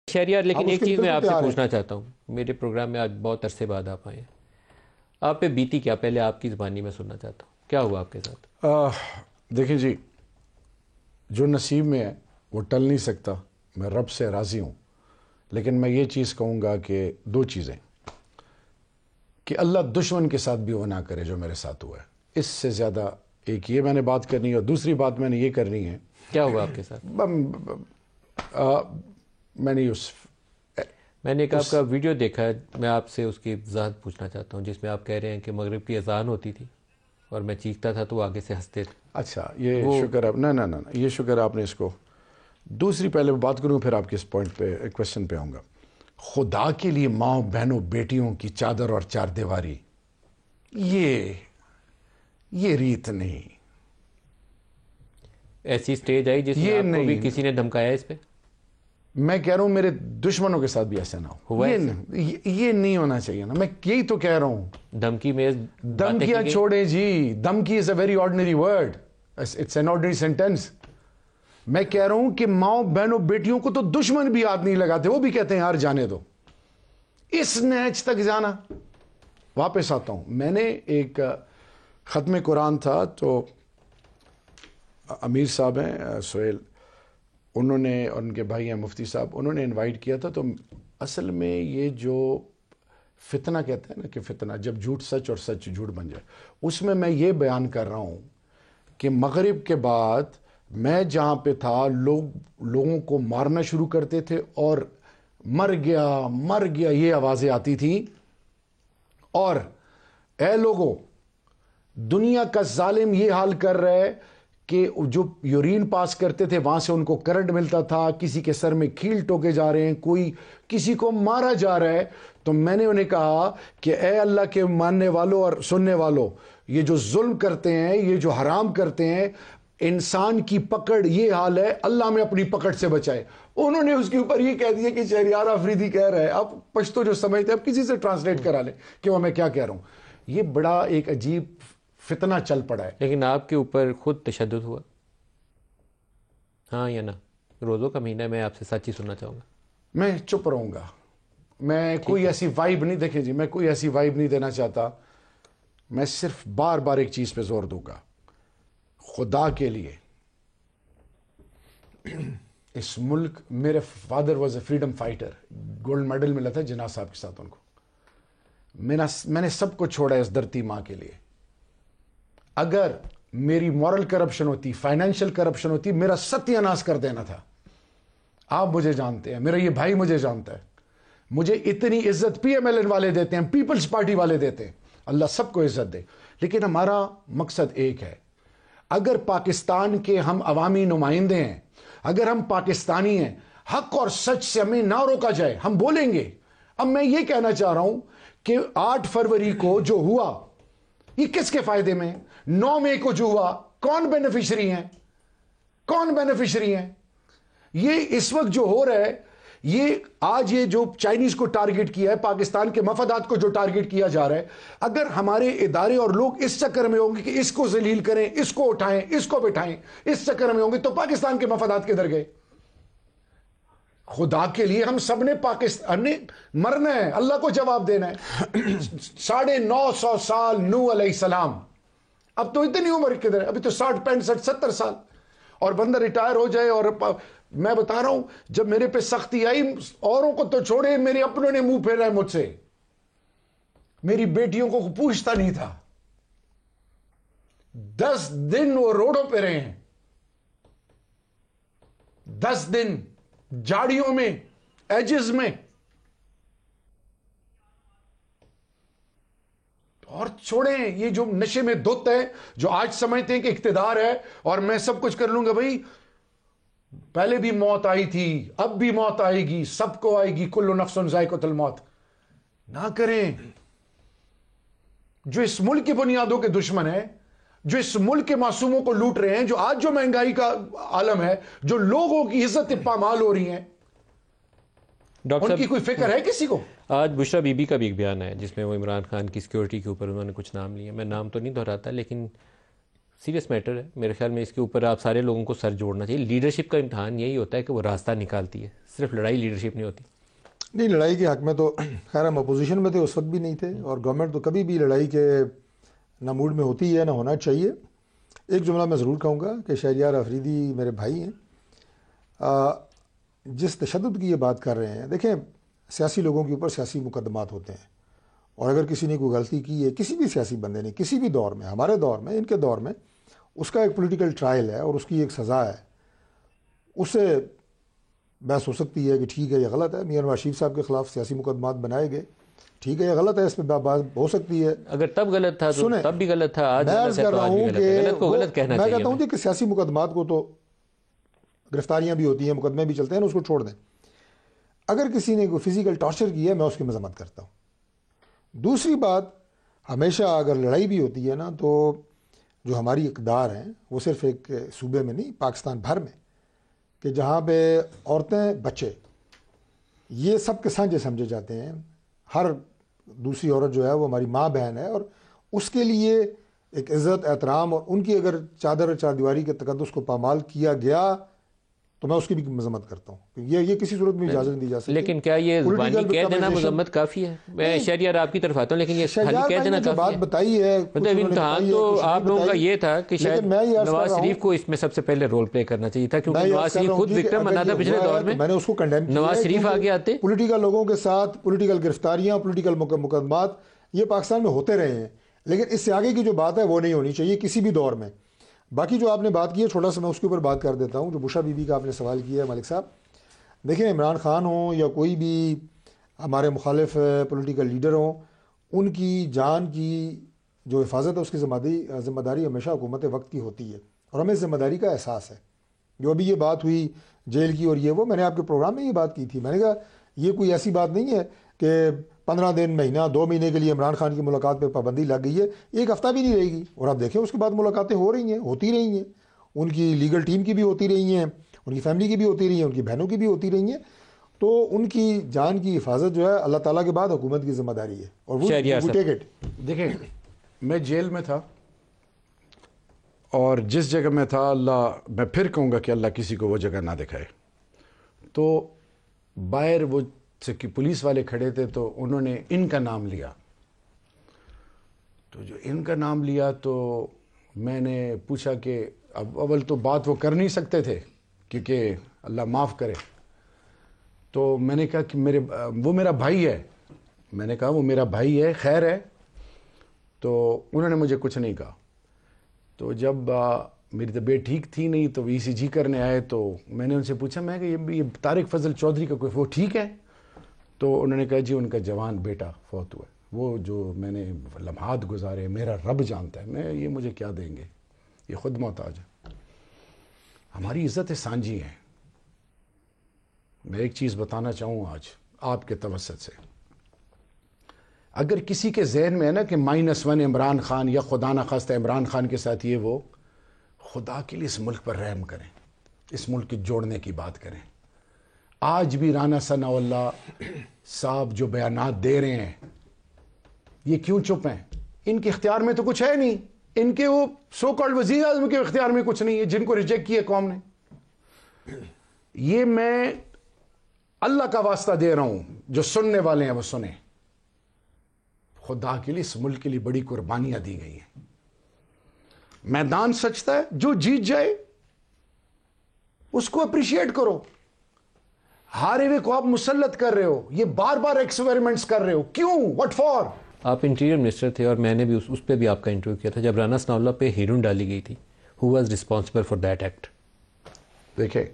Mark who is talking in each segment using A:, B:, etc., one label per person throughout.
A: شہریار لیکن ایک چیز میں آپ سے پوچھنا چاہتا ہوں، میرے پروگرام میں آج بہت عرصے بعد آپ آئے ہیں، آپ پہ بیتی کیا؟ پہلے آپ کی زبانی میں سننا چاہتا ہوں، کیا ہوا آپ کے ساتھ؟
B: دیکھیں جی، جو نصیب میں ہے وہ ٹل نہیں سکتا، میں رب سے راضی ہوں، لیکن میں یہ چیز کہوں گا کہ دو چیزیں، کہ اللہ دشمن کے ساتھ بھی وہ نہ کرے جو میرے ساتھ ہوا ہے، اس سے زیادہ ایک یہ میں نے بات کرنی ہے، اور دوسری بات میں نے یہ کرنی ہے،
A: کیا ہوا آپ کے ساتھ؟ میں نے ایک آپ کا ویڈیو دیکھا ہے، میں آپ سے اس کی وضاحت پوچھنا چاہتا ہوں، جس میں آپ کہہ رہے ہیں کہ مغرب کی اذان ہوتی تھی اور میں چیختا تھا تو وہ آگے سے ہنستے تھے۔
B: اچھا، یہ شکر آپ نہ یہ شکر آپ نے اس کو دوسری پہلے بات کروں، پھر آپ کے اس پوائنٹ پہ کوشچن پہ آؤں گا۔ خدا کے لیے ماں بہنوں بیٹیوں کی چادر اور چار دیواری، یہ ریت نہیں،
A: ایسی سٹیج آئی جس میں آپ کو بھی کسی نے دھمکایا اس پہ؟
B: میں کہہ رہا ہوں میرے دشمنوں کے ساتھ بھی ایسا نہ ہو، یہ نہیں ہونا چاہیے نا، میں یہی تو کہہ رہا ہوں۔
A: دھمکی میں
B: دھمکیاں چھوڑیں جی، دھمکی is a very ordinary word, it's an ordinary sentence. میں کہہ رہا ہوں کہ ماں بہنوں بیٹیوں کو تو دشمن بھی ہاتھ نہیں لگاتے، وہ بھی کہتے ہیں یار جانے دو، اس نیچ تک جانا۔ واپس آتا ہوں، میں نے ایک ختم قرآن تھا، تو امیر صاحب ہیں سہیل، انہوں نے، اور ان کے بھائی ہیں مفتی صاحب، انہوں نے انوائٹ کیا تھا۔ تو اصل میں یہ جو فتنہ کہتے ہیں نا، کہ فتنہ جب جھوٹ سچ اور سچ جھوٹ بن جائے، اس میں یہ بیان کر رہا ہوں کہ مغرب کے بعد میں جہاں پہ تھا، لوگوں کو مارنا شروع کرتے تھے، اور مر گیا یہ آوازیں آتی تھیں، اور اے لوگوں، دنیا کا ظالم یہ حال کر رہا ہے کہ جو یورین پاس کرتے تھے وہاں سے ان کو کرنٹ ملتا تھا، کسی کے سر میں کھیل ٹوکے جا رہے ہیں، کوئی کسی کو مارا جا رہا ہے۔ تو میں نے انہیں کہا کہ اے اللہ کے ماننے والوں اور سننے والوں، یہ جو ظلم کرتے ہیں، یہ جو حرام کرتے ہیں، انسان کی پکڑ یہ حال ہے، اللہ میں اپنی پکڑ سے بچائے۔ انہوں نے اس کے اوپر یہ کہہ دیا کہ شہریار آفریدی کہہ رہا ہے، اب پشتو جو سمجھتے ہیں اب کسی سے ٹرانسلیٹ کرا لیں کہ وہ میں کیا کہہ رہا ہوں۔ یہ بڑا ایک عجیب فتنہ چل پڑا ہے۔
A: لیکن آپ کے اوپر خود تشدد ہوا، ہاں یا نہ؟ روزوں کا مہینہ، میں آپ سے سچ ہی سننا چاہوں گا۔
B: میں چپ رہوں گا، میں کوئی ایسی وائب نہیں، دیکھیں جی، میں کوئی ایسی وائب نہیں دینا چاہتا، میں صرف بار بار ایک چیز پہ زور دوں گا، خدا کے لیے اس ملک، میرے father was a freedom fighter, gold medal ملا تھا جناح صاحب کے ساتھ ان کو، میں نے سب کو چھوڑا ہے اس دھرتی ماں کے لیے۔ اگر میری مورل کرپشن ہوتی، فائنینشیل کرپشن ہوتی، میرا ستیہ ناش کر دینا تھا۔ آپ مجھے جانتے ہیں، میرا یہ بھائی مجھے جانتا ہے، مجھے اتنی عزت پی ایم ایل این والے دیتے ہیں، پیپلز پارٹی والے دیتے ہیں، اللہ سب کو عزت دے، لیکن ہمارا مقصد ایک ہے۔ اگر پاکستان کے ہم عوامی نمائندے ہیں، اگر ہم پاکستانی ہیں، حق اور سچ سے ہمیں نہ روکا جائے، ہم بولیں گے۔ اب میں یہ کہنا چاہ رہا ہوں کہ 8 فروری کو جو ہوا، یہ کس کے فائدے میں؟ 9 مئی کو جو ہوا، کون بینیفیشری ہیں؟ کون بینیفیشری ہیں؟ یہ اس وقت جو ہو رہا ہے، یہ آج یہ جو چائنیز کو ٹارگٹ کیا ہے، پاکستان کے مفادات کو جو ٹارگٹ کیا جا رہا ہے، اگر ہمارے ادارے اور لوگ اس چکر میں ہوں گے کہ اس کو ذلیل کریں، اس کو اٹھائیں، اس کو بٹھائیں، اس چکر میں ہوں گے، تو پاکستان کے مفادات کدھر گئے؟ خدا کے لیے ہم سب نے پاکستان نے مرنا ہے، اللہ کو جواب دینا ہے۔ 950 سال نوح علیہ السلام، اب تو اتنی عمر کدھر ہے؟ ابھی تو 60 65 70 سال، اور بندہ ریٹائر ہو جائے۔ اور میں بتا رہا ہوں، جب میرے پہ سختی آئی، اوروں کو تو چھوڑے، میرے اپنوں نے منہ پھیرا ہے مجھ سے، میری بیٹیوں کو پوچھتا نہیں تھا۔ 10 دن وہ روڈوں پہ رہے ہیں، 10 دن جاڑیوں میں، ایجز میں، اور چھوڑیں یہ جو نشے میں دھت ہے، جو آج سمجھتے ہیں کہ اقتدار ہے اور میں سب کچھ کر لوں گا۔ بھائی پہلے بھی موت آئی تھی، اب بھی موت آئے گی، سب کو آئے گی، کل نفس ذائقۃ الموت۔ نہ کریں۔ جو اس ملک کی بنیادوں کے دشمن ہیں، جو اس ملک کے معصوموں کو لوٹ رہے ہیں، جو آج جو مہنگائی کا عالم ہے، جو لوگوں کی عزت پامال ہو رہی ہیں، ان کی کوئی فکر ہے کسی کو؟
A: آج بشرا بی بی کا بھی ایک بیان ہے جس میں وہ عمران خان کی سیکیورٹی کے اوپر انہوں نے کچھ نام لیے، میں نام تو نہیں دہراتا، لیکن سیریس میٹر ہے میرے خیال میں. اس کے اوپر آپ سارے لوگوں کو سر جوڑنا چاہیے. لیڈرشپ کا امتحان یہی ہوتا ہے کہ وہ راستہ نکالتی ہے, صرف لڑائی لیڈرشپ نہیں ہوتی.
C: نہیں, لڑائی کے حق میں تو خیر ہم اپوزیشن میں تھے, اس وقت بھی نہیں تھے, اور گورنمنٹ تو کبھی بھی لڑائی کے نہ موڈ میں ہوتی ہے نہ ہونا چاہیے. ایک جملہ میں ضرور کہوں گا کہ شہریار آفریدی میرے بھائی ہیں, جس تشدد کی یہ بات کر رہے ہیں, دیکھیں سیاسی لوگوں کے اوپر سیاسی مقدمات ہوتے ہیں, اور اگر کسی نے کوئی غلطی کی ہے, کسی بھی سیاسی بندے نے کسی بھی دور میں, ہمارے دور میں, ان کے دور میں, اس کا ایک پولیٹیکل ٹرائل ہے اور اس کی ایک سزا ہے. اس سے بحث ہو سکتی ہے کہ ٹھیک ہے یہ غلط ہے, میاں نواز شریف صاحب کے خلاف سیاسی مقدمات بنائے گئے, ٹھیک ہے یہ غلط ہے, اس پہ بات ہو سکتی ہے.
A: اگر تب غلط تھا تو تب بھی غلط تھا, آج
C: غلط ہے تو آج بھی غلط ہے.
A: غلط کو غلط کہنا چاہیے.
C: میں کہتا ہوں کہ سیاسی مقدمات کو تو گرفتاریاں بھی ہوتی ہیں, مقدمے بھی چلتے ہیں, اس کو چھوڑ دیں. اگر کسی نے کوئی فزیکل ٹارچر کی ہے میں اس کی مذمت کرتا ہوں. دوسری بات, ہمیشہ اگر لڑائی بھی ہوتی ہے نا, تو جو ہماری اقدار ہیں وہ صرف ایک صوبے میں نہیں, پاکستان بھر میں, کہ جہاں پہ عورتیں بچے یہ سب کے سانجے سمجھے جاتے ہیں. ہر دوسری عورت جو ہے وہ ہماری ماں بہن ہے, اور اس کے لیے ایک عزت احترام, اور ان کی اگر چادر چار دیواری کے تقدس کو پامال کیا گیا تو میں اس کی بھی مذمت کرتا ہوں. یہ کسی صورت میں اجازت نہیں دی جا سکتی.
A: لیکن کیا یہ زبانی کہہ دینا مذمت کافی ہے؟ میں شہریار آپ کی طرف آتا ہوں, لیکن یہ خالی کہہ دینا کافی ہے؟
C: بات بتائی ہے,
A: مطلب امتحان تو آپ لوگوں کا یہ تھا کہ شاید نواز شریف کو اس میں سب سے پہلے رول پلے کرنا چاہیے تھا, کیونکہ نواز شریف خود وکٹم بنا تھا پچھلے دور میں.
C: میں نے اس کو کنڈیم کیا,
A: نواز شریف آگے آتے.
C: پولیٹیکل لوگوں کے ساتھ پولیٹیکل گرفتاریاں, پولیٹیکل مقدمات یہ پاکستان میں ہوتے رہے ہیں, لیکن اس سے آگے کی جو بات ہے وہ نہیں ہونی چاہیے کسی بھی دور میں. باقی جو آپ نے بات کی ہے چھوٹا سا میں اس کے اوپر بات کر دیتا ہوں. جو بشا بی بی کا آپ نے سوال کیا ہے ملک صاحب, دیکھیں عمران خان ہوں یا کوئی بھی ہمارے مخالف پولیٹیکل لیڈر ہوں, ان کی جان کی جو حفاظت ہے اس کی ذمہ داری ہمیشہ حکومت وقت کی ہوتی ہے, اور ہمیں ذمہ داری کا احساس ہے. جو ابھی یہ بات ہوئی جیل کی اور یہ وہ, میں نے آپ کے پروگرام میں یہ بات کی تھی, میں نے کہا یہ کوئی ایسی بات نہیں ہے کہ 15 دن, مہینہ, 2 مہینے کے لیے عمران خان کی ملاقات پہ پابندی لگ گئی ہے, ایک ہفتہ بھی نہیں رہے گی, اور آپ دیکھیں اس کے بعد ملاقاتیں ہو رہی ہیں, ہوتی رہی ہیں, ان کی لیگل ٹیم کی بھی ہوتی رہی ہیں, ان کی فیملی کی بھی ہوتی رہی ہیں, ان کی بہنوں کی بھی ہوتی رہی ہیں. تو ان کی جان کی حفاظت جو ہے اللہ تعالیٰ کے بعد حکومت کی ذمہ داری ہے, اور وہ ٹیک اٹ.
B: دیکھیں میں جیل میں تھا, اور جس جگہ میں تھا, اللہ, میں پھر کہوں گا کہ اللہ کسی کو وہ جگہ نہ دکھائے. تو باہر وہ پولیس والے کھڑے تھے, تو انہوں نے ان کا نام لیا, تو جو ان کا نام لیا تو میں نے پوچھا کہ اب اول تو بات وہ کر نہیں سکتے تھے کیونکہ اللہ معاف کرے, تو میں نے کہا کہ وہ میرا بھائی ہے, میں نے کہا وہ میرا بھائی ہے, خیر ہے. تو انہوں نے مجھے کچھ نہیں کہا. تو جب میری طبیعت ٹھیک تھی نہیں تو ECG کرنے آئے, تو میں نے ان سے پوچھا, میں کہ یہ طارق فضل چودھری کا کوئی وہ ٹھیک ہے؟ تو انہوں نے کہا جی ان کا جوان بیٹا فوت ہوا ہے. وہ جو میں نے لمحات گزارے میرا رب جانتا ہے, یہ مجھے کیا دیں گے, یہ خود محتاج ہے. ہماری عزت سانجی ہے. میں ایک چیز بتانا چاہوں آج آپ کے توسط سے, اگر کسی کے ذہن میں ہے نا کہ -1 عمران خان یا خدا نخواستہ عمران خان کے ساتھ یہ وہ, خدا کے لیے اس ملک پر رحم کریں, اس ملک کے جوڑنے کی بات کریں. آج بھی رانا ثناء اللہ صاحب جو بیانات دے رہے ہیں, یہ کیوں چپ ہیں؟ ان کے اختیار میں تو کچھ ہے نہیں, ان کے وہ سو کالڈ وزیر اعظم کے اختیار میں کچھ نہیں ہے جن کو ریجیکٹ کیا قوم نے. یہ میں اللہ کا واسطہ دے رہا ہوں, جو سننے والے ہیں وہ سنیں. خدا کے لیے اس ملک کے لیے بڑی قربانیاں دی گئی ہیں. میدان سچتا ہے, جو جیت جائے اس کو اپریشیٹ کرو. ہارے ہوئے کو آپ مسلط کر رہے ہو, یہ بار بار ایکسپیریمنٹس کر رہے ہو, کیوں؟ What for?
A: آپ انٹیریئر منسٹر تھے, اور میں نے بھی اس پہ بھی آپ کا انٹرویو کیا تھا جب رانا ثناء اللہ پہ ہیرون ڈالی گئی تھی. Who was responsible for that act?
B: دیکھیں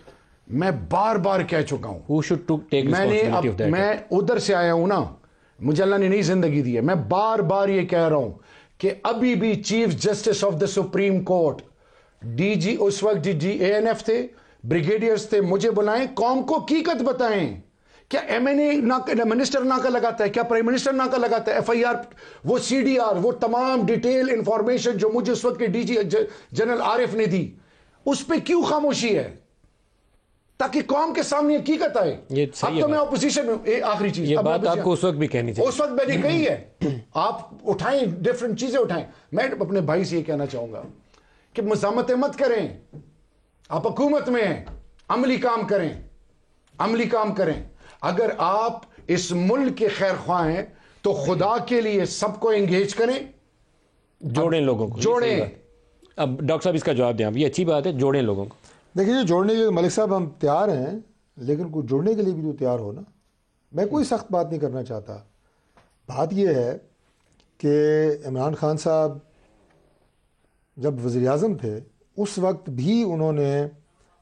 B: میں بار بار کہہ چکا ہوں,
A: who should take responsibility of that.
B: میں ادھر سے آیا ہوں نا, مجھے اللہ نے نئی زندگی دی ہے. میں بار بار یہ کہہ رہا ہوں کہ ابھی بھی chief justice of the supreme court, DG اس وقت ANF تھے, بریگیڈیئرز تھے, مجھے بلائیں, قوم کو حقیقت بتائیں. کیا MNA منسٹر ناکہ لگاتا ہے؟ کیا پرائم منسٹر ناکہ لگاتا ہے؟ FIR, وہ CDR, وہ تمام ڈیٹیل انفارمیشن جو مجھے اس وقت کے DG جنرل عارف نے دی, اس پہ کیوں خاموشی ہے؟ تاکہ قوم کے سامنے حقیقت آئے. اب تو میں اپوزیشن میں, آخری چیز,
A: یہ بات آپ کو اس وقت بھی کہنی چاہیے.
B: اس وقت میں نے کہی ہے, آپ اٹھائیں, ڈفرنٹ چیزیں اٹھائیں. میں اپنے بھائی سے یہ کہنا چاہوں گا کہ مزاحمت مت کریں. آپ حکومت میں ہیں, عملی کام کریں, عملی کام کریں. اگر آپ اس ملک کے خیر خواہ ہیں تو خدا کے لیے سب کو انگیج کریں,
A: جوڑیں لوگوں کو,
B: جوڑیں.
A: اب ڈاکٹر صاحب اس کا جواب دیں آپ, یہ اچھی بات ہے, جوڑیں لوگوں کو.
C: دیکھیے جوڑنے کے لیے ملک صاحب ہم تیار ہیں, لیکن کوئی جڑنے کے لیے بھی تو تیار ہو نا. میں کوئی سخت بات نہیں کرنا چاہتا. بات یہ ہے کہ عمران خان صاحب جب وزیر اعظم تھے اس وقت بھی انہوں نے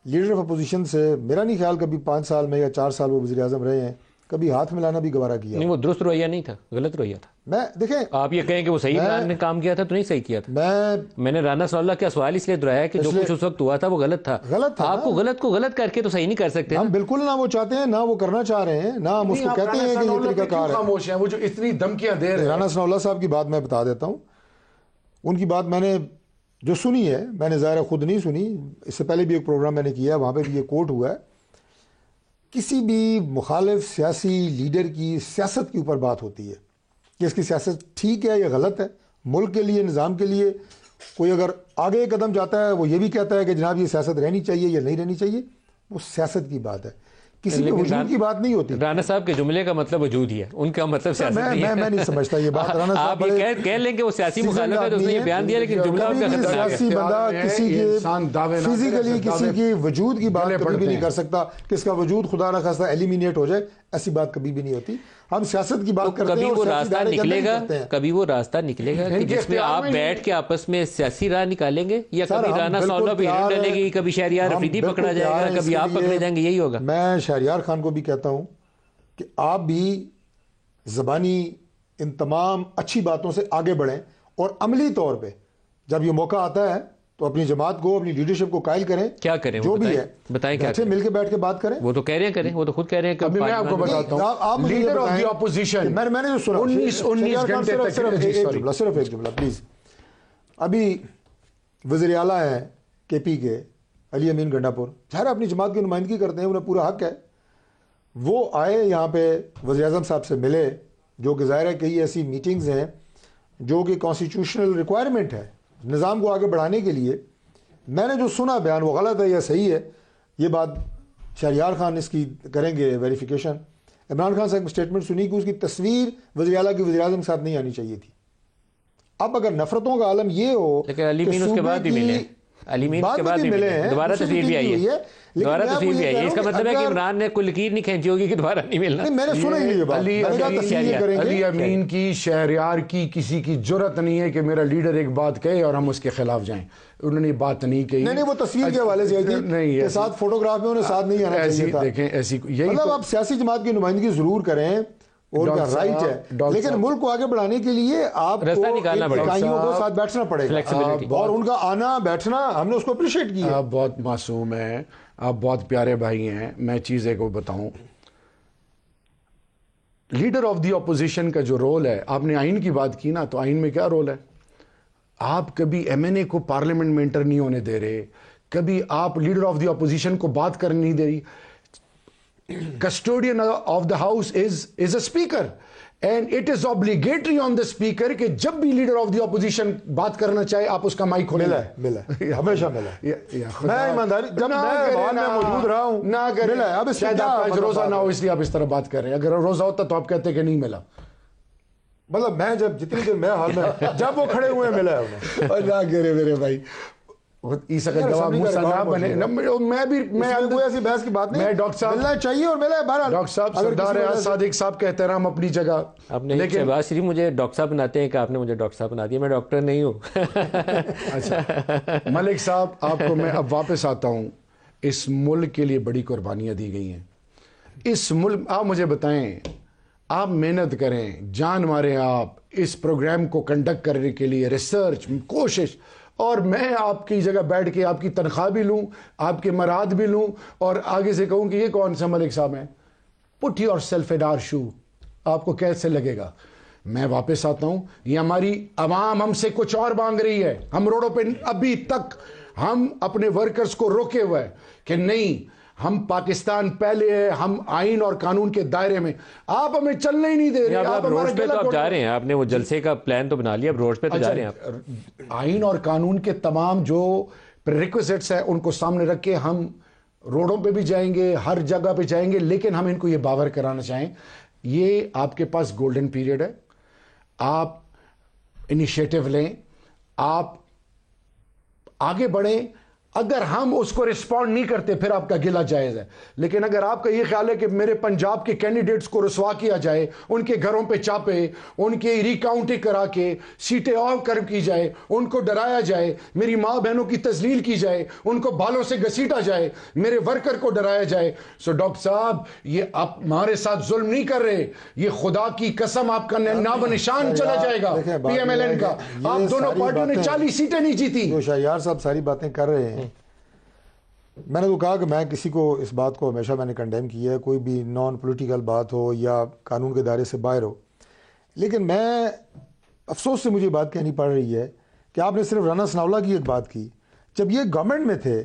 C: لیڈر آف اپوزیشن سے, میرا نہیں خیال کبھی 5 سال میں یا 4 سال وہ وزیر اعظم رہے ہیں, کبھی ہاتھ ملانا بھی گوارا کیا.
A: نہیں, وہ درست رویہ نہیں تھا, غلط رویہ تھا.
C: میں دیکھیں,
A: آپ یہ کہیں کہ وہ صحیح عمران نے کام کیا تھا تو نہیں صحیح کیا تھا. میں نے رانا ثناء اللہ کا سوال اس لیے دہرایا کہ جو کچھ اس وقت ہوا تھا وہ غلط تھا. آپ کو غلط کر کے تو صحیح نہیں کر سکتے.
C: ہم بالکل نہ وہ چاہتے ہیں, نہ وہ کرنا چاہ رہے ہیں, نہ ہم اس کو کہتے ہیں کہ یہ طریقہ کار ہے.
B: خاموش ہیں وہ جو اتنی دھمکیاں دے رہے ہیں.
C: رانا ثناء اللہ صاحب کی بات میں بتا دیتا ہوں. ان کی بات میں نے جو سنی ہے, میں نے ظاہر خود نہیں سنی, اس سے پہلے بھی ایک پروگرام میں نے کیا, وہاں پہ بھی یہ کوٹ ہوا ہے. کسی بھی مخالف سیاسی لیڈر کی سیاست کے اوپر بات ہوتی ہے کہ اس کی سیاست ٹھیک ہے یا غلط ہے, ملک کے لیے, نظام کے لیے. کوئی اگر آگے قدم جاتا ہے وہ یہ بھی کہتا ہے کہ جناب یہ سیاست رہنی چاہیے یا نہیں رہنی چاہیے, وہ سیاست کی بات ہے, کسی کے وجود کی بات نہیں ہوتی.
A: رانا صاحب کے جملے کا مطلب وجود ہی ہے, ان کا مطلب سیاست نہیں ہے.
C: میں نہیں سمجھتا یہ بات. رانا صاحب
A: آپ یہ کہہ لیں کہ وہ سیاسی مخالف ہے تو اس نے یہ بیان دیا, لیکن جملہ ان کا خطرناک ہے.
C: سیاسی بندہ کسی کے فزیکلی کسی کی وجود کی بات کبھی بھی نہیں کر سکتا کہ اس کا وجود خدا نہ خواستہ ایلیمینیٹ ہو جائے, ایسی بات کبھی بھی نہیں ہوتی. ہم سیاست کی بات کرتے ہیں,
A: کبھی وہ راستہ نکلے گا, کبھی وہ راستہ نکلے گا کہ جس میں آپ بیٹھ کے آپس میں سیاسی راہ نکالیں گے, یا کبھی رانا ثناء اللہ پہ ہیرن ڈلے گی, کبھی شہریار افریدی پکڑا جائے گا, کبھی آپ پکڑے جائیں گے, یہی ہوگا.
C: میں شہریار خان کو بھی کہتا ہوں کہ آپ بھی زبانی ان تمام اچھی باتوں سے آگے بڑھیں, اور عملی طور پہ جب یہ موقع آتا ہے تو اپنی جماعت کو, اپنی لیڈرشپ کو قائل کریں.
A: کیا کریں
C: جو بھی ہے
A: بتائیں, کیا
C: اچھے مل کے بیٹھ کے بات کریں.
A: وہ تو کہہ رہے ہیں کریں, وہ تو خود کہہ رہے ہیں.
B: ابھی میں آپ کو بتاتا ہوں, لیڈر آف دی اپوزیشن,
C: میں نے جو سنا
B: 19 گھنٹے تک,
C: صرف ایک جملہ پلیز. ابھی وزیر اعلیٰ ہیں کے پی کے, علی امین گنڈا پور, ظاہر اپنی جماعت کی نمائندگی کرتے ہیں, انہیں پورا حق ہے. وہ آئے یہاں پہ وزیر اعظم صاحب سے ملے, جو کہ ظاہر ہے کئی ایسی میٹنگز ہیں جو کہ کانسٹیٹیوشنل ریکوائرمنٹ ہے نظام کو آگے بڑھانے کے لیے. میں نے جو سنا بیان وہ غلط ہے یا صحیح ہے, یہ بات شہریار خان اس کی کریں گے ویریفیکیشن. عمران خان صاحب کی اسٹیٹمنٹ سنی کہ اس کی تصویر وزیر اعلیٰ کی وزیر اعظم کے ساتھ نہیں آنی چاہیے تھی. اب اگر نفرتوں کا عالم یہ ہو,
A: لیکن علی مین اس کے بعد بھی ملے, علی مین اس کے بعد بھی ملے, دوبارہ تصویر بھی آئی ہے, دوبارہ تصویر بھی آئی ہے. اس کا مطلب ہے کہ عمران نے کوئی لکیر نہیں کھینچی ہوگی کہ دوبارہ نہیں ملنا.
C: میں نے سنا ہی یہ بات.
B: علی امین کی, شہریار کی, کسی کی جرت نہیں ہے کہ میرا لیڈر ایک بات کہے اور ہم اس کے خلاف جائیں. انہوں نے بات نہیں کہی.
C: نہیں, وہ تصویر کے حوالے سے آئی تھی, ساتھ فوٹوگراف میں انہیں ساتھ نہیں آنا چاہیے تھا.
B: دیکھیں ایسی,
C: مطلب آپ سیاسی جماعت کی نمائندگی ضرور کریں, اور کا رائٹ ہے, لیکن ملک کو آگے بڑھانے کے لیے آپ کو اکائیوں کو ساتھ بیٹھنا پڑے گا, اور ان کا آنا بیٹھنا ہم نے اس کو اپریشیٹ کیا.
B: آپ بہت معصوم ہیں, آپ بہت پیارے بھائی ہیں. میں چیزیں کو بتاؤں, لیڈر آف دی اپوزیشن کا جو رول ہے, آپ نے آئین کی بات کی نا, تو آئین میں کیا رول ہے؟ آپ کبھی ایم این اے کو پارلیمنٹ میں انٹر نہیں ہونے دے رہے, کبھی آپ لیڈر آف دی اپوزیشن کو بات کرنے نہیں دے رہی. custodian of the house is a speaker, and it is obligatory on the speaker کہ جب بھی لیڈر آف دی اپوزیشن بات کرنا چاہے آپ اس کا مائک کھولیں.
C: ملا ہمیشہ ملا. میں ایمانداری جب میں وہاں میں موجود رہا ہوں
B: نہ کریں. اب شاید آپ روزہ نہ ہو اس لیے آپ اس طرح بات کر رہے ہیں. اگر روزہ ہوتا تو آپ کہتے کہ نہیں ملا.
C: مطلب میں جب جتنی دیر میں حال میں جب وہ کھڑے ہوئے ملا ہے انہیں.
B: اور نہ کرے میرے بھائی, عیسیٰ کا جواب موسیٰ نہ بنے. میں بھی
C: کوئی ایسی بحث کی بات نہیں,
B: میں ڈاکٹر صاحب
C: ملنا چاہیے اور ملا ہے. بہرحال
B: ڈاکٹر صاحب, سردار اعظم صادق صاحب کا احترام اپنی جگہ.
A: لیکن شہباز شریف مجھے ڈاکٹر صاحب بناتے ہیں کہ آپ نے مجھے ڈاکٹر صاحب بنا دیا, میں ڈاکٹر نہیں ہوں.
B: اچھا ملک صاحب, آپ کو میں اب واپس آتا ہوں. اس ملک کے لیے بڑی قربانیاں دی گئی ہیں. اس ملک, آپ مجھے بتائیں, آپ محنت کریں, جان ماریں آپ اس پروگرام کو کنڈکٹ کرنے کے لیے, ریسرچ, کوشش, اور میں آپ کی جگہ بیٹھ کے آپ کی تنخواہ بھی لوں, آپ کے مراد بھی لوں, اور آگے سے کہوں کہ یہ کون سا ملک صاحب ہیں. پٹ یور سیلف ان آور شو, آپ کو کیسے لگے گا؟ میں واپس آتا ہوں, یہ ہماری عوام ہم سے کچھ اور مانگ رہی ہے. ہم روڈوں پہ ابھی تک ہم اپنے ورکرز کو روکے ہوئے کہ نہیں, ہم پاکستان پہلے ہے, ہم آئین اور قانون کے دائرے میں, آپ ہمیں چلنے ہی نہیں دے رہے.
A: آپ روڈ پہ تو آپ جا رہے ہیں, آپ نے وہ جلسے کا پلان تو بنا لیا, اب روڈ پہ تو جا رہے ہیں آپ.
B: آئین اور قانون کے تمام جو پریکوزٹس ہیں ان کو سامنے رکھ کے ہم روڈوں پہ بھی جائیں گے, ہر جگہ پہ جائیں گے, لیکن ہم ان کو یہ باور کرانا چاہیں یہ آپ کے پاس گولڈن پیریڈ ہے, آپ انیشیٹو لیں, آپ آگے بڑھیں. اگر ہم اس کو رسپونڈ نہیں کرتے پھر آپ کا گلہ جائز ہے, لیکن اگر آپ کا یہ خیال ہے کہ میرے پنجاب کے کینڈیڈیٹس کو رسوا کیا جائے, ان کے گھروں پہ چاپے, ان کے ریکاؤنٹنگ کرا کے سیٹیں آف کر کی جائے, ان کو ڈرایا جائے, میری ماں بہنوں کی تذلیل کی جائے, ان کو بالوں سے گھسیٹا جائے, میرے ورکر کو ڈرایا جائے, سو ڈاکٹر صاحب یہ آپ ہمارے ساتھ ظلم نہیں کر رہے, یہ خدا کی قسم آپ کا نام نشان چلا جائے گا پی ایم ایل این کا. آپ دونوں پارٹیوں نے 40 سیٹیں نہیں جیتی.
C: جو شاہیار صاحب ساری باتیں کر رہے ہیں, میں نے تو کہا کہ میں کسی کو اس بات کو ہمیشہ میں نے کنڈیم کیا ہے, کوئی بھی نان پولیٹیکل بات ہو یا قانون کے دائرے سے باہر ہو, لیکن میں افسوس سے مجھے بات کہنی پڑ رہی ہے کہ آپ نے صرف رانا ثناءاللہ کی ایک بات کی. جب یہ گورنمنٹ میں تھے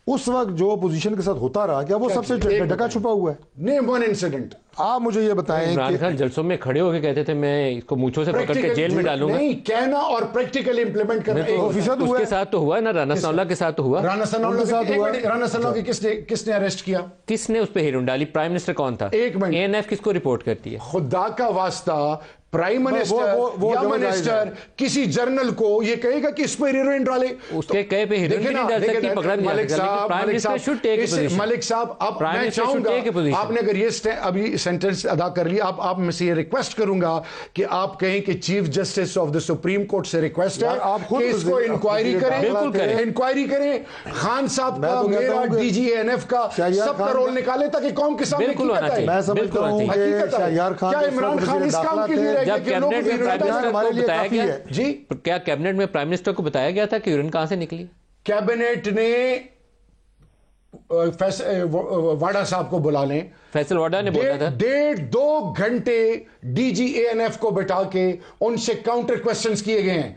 C: اس وقت جو اپوزیشن کے ساتھ ہوتا رہا, کیا وہ سب سے ڈکا چھپا ہوا ہے؟
B: Name one incident.
C: آپ مجھے یہ بتائیں
A: عمران خان جلسوں میں کھڑے ہو کے کہتے تھے میں اس کو مونچھوں سے پکڑ کے جیل میں ڈالوں گا.
B: نہیں کہنا اور پریکٹیکل امپلیمنٹ کرنا.
A: اس کے ساتھ تو ہوا نا, رانا ثناءاللہ کے ساتھ تو ہوا.
B: رانا ثناءاللہ کی کس نے اریسٹ کیا,
A: کس نے اس پہ ہیرون ڈالی, پرائم منسٹر کون تھا,
B: ایک منٹ,
A: اے این ایف کس کو رپورٹ کرتی ہے؟
B: خدا کا واسطہ پرائم منسٹر یا منسٹر کسی جرنل کو یہ کہے گا کہ اس پہ ہیروئن ڈالے,
A: اس کے کہے پہ ہیروئن نہیں ڈال سکتی, پکڑا نہیں جا سکتا.
B: ملک صاحب اب میں چاہوں گا آپ نے اگر یہ ابھی سینٹنس ادا کر لیا, آپ میں سے یہ ریکویسٹ کروں گا کہ آپ کہیں کہ chief justice of the supreme court سے ریکویسٹ ہے کہ اس کو انکوائری کریں, انکوائری کریں. خان صاحب کا, میرا, ڈی جی اے این ایف کا, سب کا رول نکالے تاکہ قوم کے سامنے
A: بالکل آنا چاہیے.
C: میں سمجھتا ہوں کہ شاہیار خان
B: کیا عمران خان اس کام کے لیے
A: جب کیبنٹ میں پرائم منسٹر کو بتایا گیا,
B: جی
A: کیا کیبنٹ میں پرائم منسٹر کو بتایا گیا تھا کہ یورین کہاں سے نکلی؟
B: کیبنٹ نے واڈا صاحب کو بلا لیں,
A: فیصل واڈا نے بولا تھا
B: 1.5-2 گھنٹے ڈی جی اے این ایف کو بٹھا کے ان سے کاؤنٹر کوسچنز کیے گئے ہیں.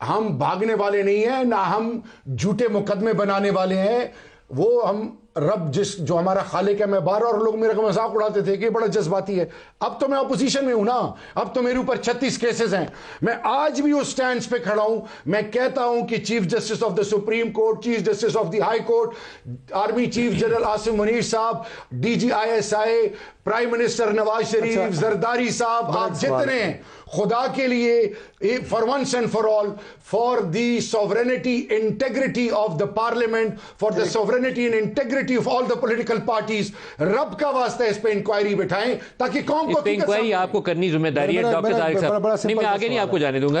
B: ہم بھاگنے والے نہیں ہیں, نہ ہم جھوٹے مقدمے بنانے والے ہیں. وہ ہم رب جو ہمارا خالق ہے, میں بار اور لوگ میرے کو مذاق اڑاتے تھے کہ بڑا جذباتی ہے. اب تو میں اپوزیشن میں ہوں نا, اب تو میرے اوپر 36 کیسز ہیں. میں آج بھی اس سٹینڈز پہ کھڑا ہوں. میں کہتا ہوں کہ chief justice of the supreme court, chief justice of the high court, army chief general Asim Munir صاحب, D G I S I, prime minister Nawaz Sharif, Zardari صاحب, آپ جتنے ہیں, خدا کے لیے for once and for all, for the sovereignty integrity of the parliament, for the sovereignty and integrity of all the political parties, رب کا واسطہ اس پہ انکوائری بٹھائیں تاکہ قوم کو
A: انکوائری آپ کو کرنی ذمہ داری ہے. ڈاکٹر طارق صاحب, نہیں میں آگے نہیں آپ کو جانے دوں گا.